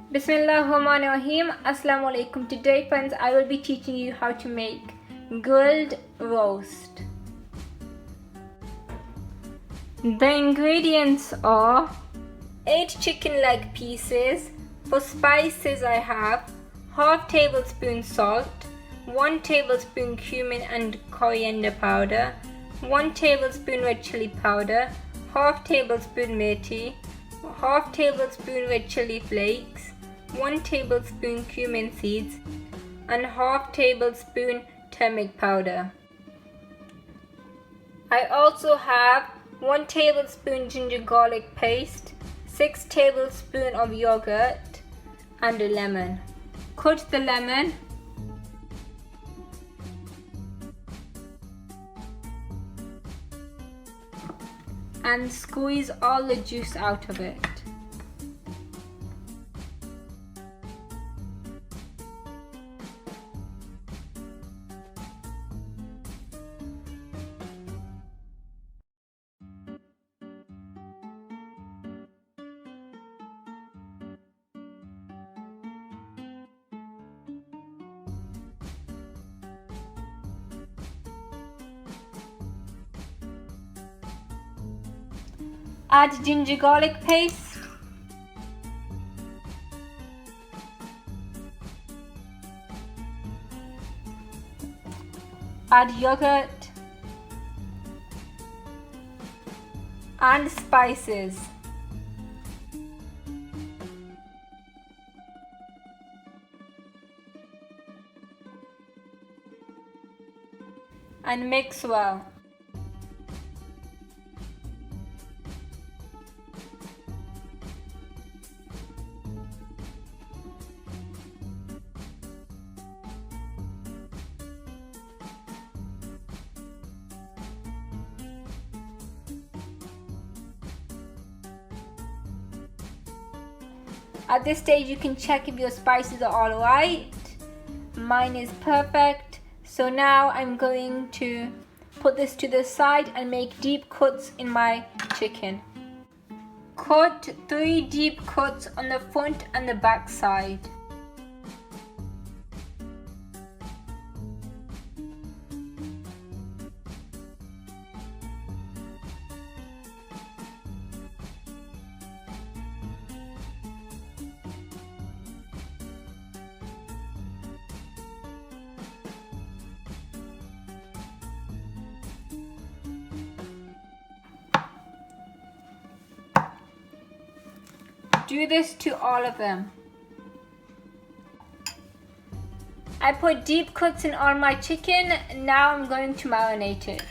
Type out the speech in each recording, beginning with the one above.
Bismillahirrahmanirrahim. Assalamu alaikum. Today, friends, I will be teaching you how to make grilled roast. The ingredients are 8 chicken leg pieces. For spices, I have half tablespoon salt, 1 tablespoon cumin and coriander powder, 1 tablespoon red chili powder, half tablespoon methi, half tablespoon red chili flakes, 1 tablespoon cumin seeds, and half tablespoon turmeric powder. I also have 1 tablespoon ginger garlic paste, 6 tablespoons of yogurt, and a lemon. Cut the lemon. And squeeze all the juice out of it. Add ginger garlic paste, add yogurt and spices. And mix well. At this stage, you can check if your spices are all right. Mine is perfect. So now I'm going to put this to the side and make deep cuts in my chicken. Cut 3 deep cuts on the front and the back side. Do this to all of them. I put deep cuts in all my chicken. Now I'm going to marinate it.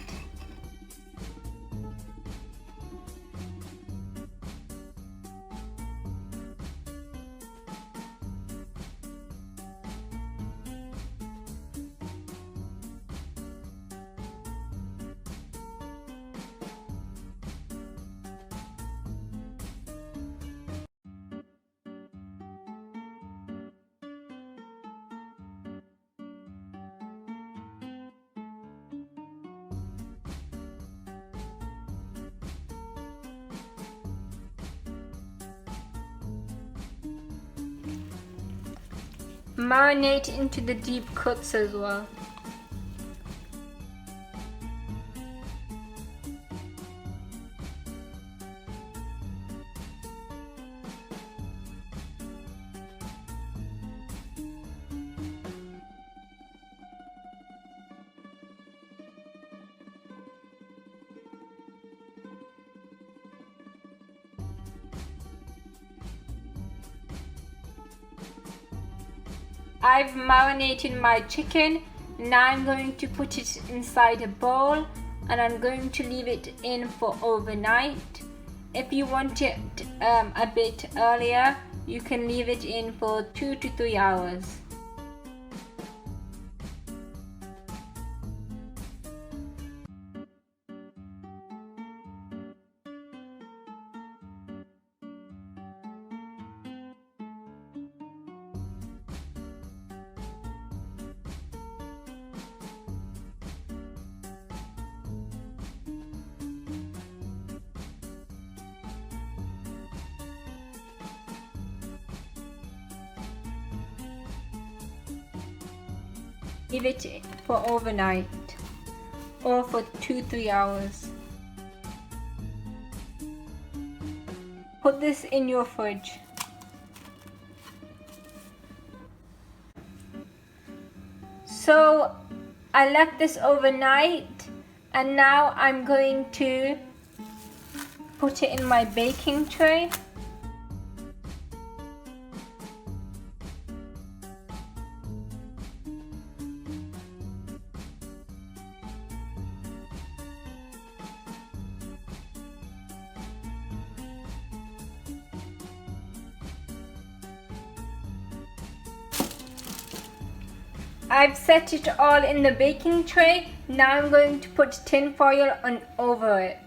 Marinate into the deep cuts as well. I've marinated my chicken. Now I'm going to put it inside a bowl and I'm going to leave it in for overnight. If you want it a bit earlier, you can leave it in for 2 to 3 hours. Leave it for overnight or for 2-3 hours. Put this in your fridge. So I left this overnight and now I'm going to put it in my baking tray. I've set it all in the baking tray. Now I'm going to put tin foil on over it.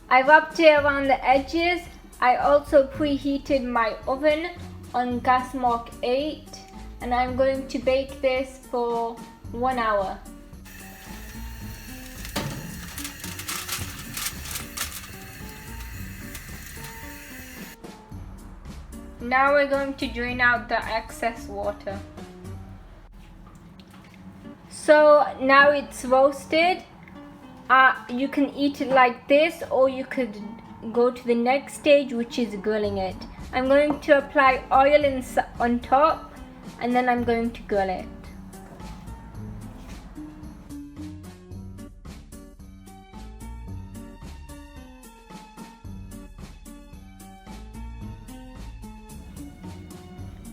I wrapped it around the edges. I also preheated my oven on gas mark 8 and I'm going to bake this for 1 hour. Now we're going to drain out the excess water. So now it's roasted. You can eat it like this, or you could go to the next stage, which is grilling it. I'm going to apply oil on top and then I'm going to grill it.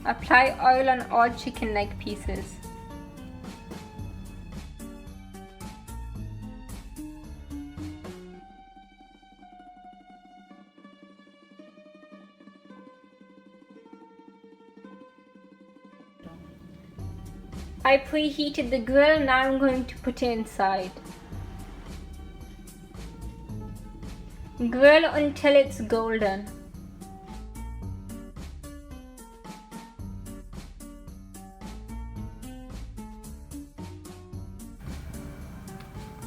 Apply oil on all chicken leg pieces. I preheated the grill, now I'm going to put it inside. Grill until it's golden.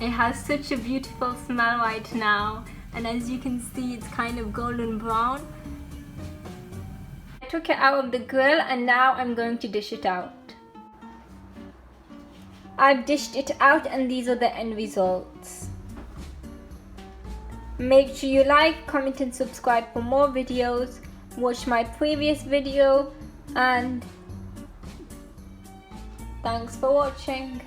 It has such a beautiful smell right now, and as you can see it's kind of golden brown. I took it out of the grill and now I'm going to dish it out. I've dished it out and these are the end results. Make sure you like, comment and subscribe for more videos. Watch my previous video and thanks for watching.